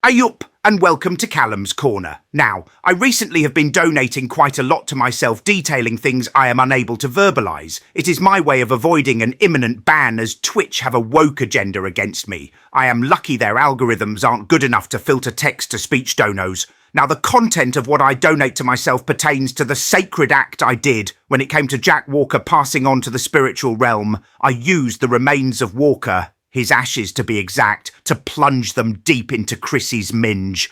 Ayup, and welcome to Callum's Corner. Now, I recently have been donating quite a lot to myself, detailing things I am unable to verbalise. It is my way of avoiding an imminent ban, as Twitch have a woke agenda against me. I am lucky their algorithms aren't good enough to filter text to speech donos. Now, the content of what I donate to myself pertains to the sacred act I did when it came to Jack Walker passing on to the spiritual realm. I used the remains of Walker, his ashes to be exact, to plunge them deep into Chrissys' Minge.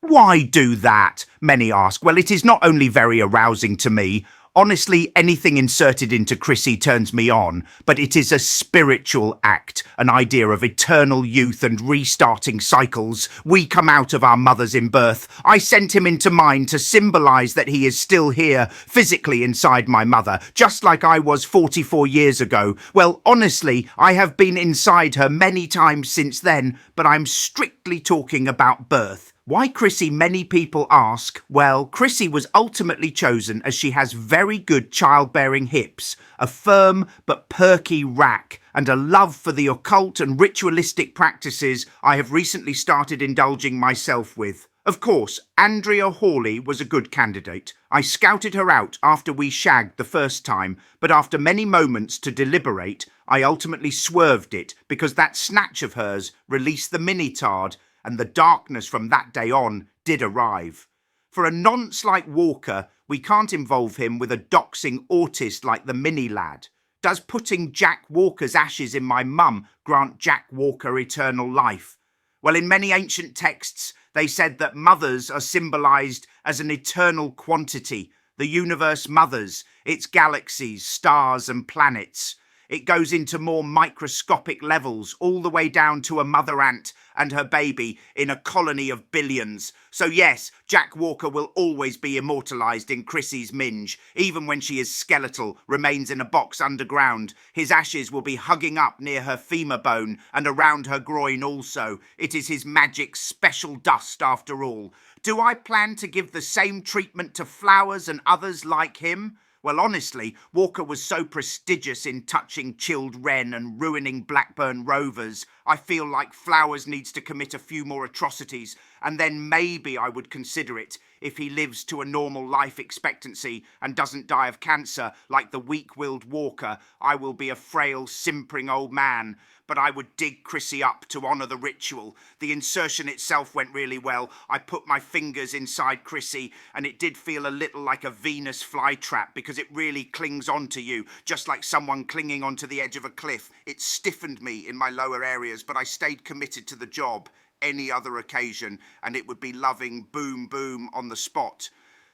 Why do that? Many ask. Well, it is not only very arousing to me. Honestly, anything inserted into Chrissy turns me on, but it is a spiritual act, an idea of eternal youth and restarting cycles. We come out of our mothers in birth. I sent him into mine to symbolise that he is still here, physically inside my mother, just like I was 44 years ago. Well, honestly, I have been inside her many times since then, but I'm strictly talking about birth. Why Chrissy, many people ask. Well, Chrissy was ultimately chosen as she has very good childbearing hips, a firm but perky rack, and a love for the occult and ritualistic practices I have recently started indulging myself with. Of course, Andrea Hawley was a good candidate. I scouted her out after we shagged the first time, but after many moments to deliberate, I ultimately swerved it because that snatch of hers released the mini-tard, and the darkness from that day on did arrive. For a nonce like Walker, we can't involve him with a doxing autist like the mini lad. Does putting Jack Walker's ashes in my mum grant Jack Walker eternal life? Well, in many ancient texts, they said that mothers are symbolised as an eternal quantity. The universe mothers, its galaxies, stars and planets. It goes into more microscopic levels, all the way down to a mother ant and her baby in a colony of billions. So yes, Jack Walker will always be immortalised in Chrissy's Minge, even when she is skeletal, remains in a box underground. His ashes will be hugging up near her femur bone and around her groin also. It is his magic special dust after all. Do I plan to give the same treatment to flowers and others like him? Well, honestly, Walker was so prestigious in touching chilled wren and ruining Blackburn Rovers. I feel like Flowers needs to commit a few more atrocities, and then maybe I would consider it if he lives to a normal life expectancy and doesn't die of cancer like the weak-willed Walker. I will be a frail, simpering old man, but I would dig Chrissy up to honour the ritual. The insertion itself went really well. I put my fingers inside Chrissy, and it did feel a little like a Venus flytrap because it really clings onto you, just like someone clinging onto the edge of a cliff. It stiffened me in my lower areas, but I stayed committed to the job. Any other occasion, and it would be loving boom boom on the spot.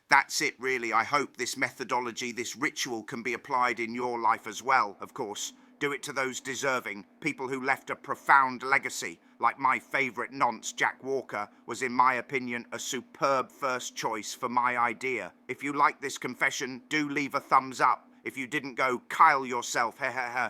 That's it really. I hope this methodology, this ritual can be applied in your life as well, of course. Do it to those deserving, people who left a profound legacy, like my favourite nonce, Jack Walker, was in my opinion a superb first choice for my idea. If you like this confession, do leave a thumbs up. If you didn't go Kyle yourself, heh heh heh.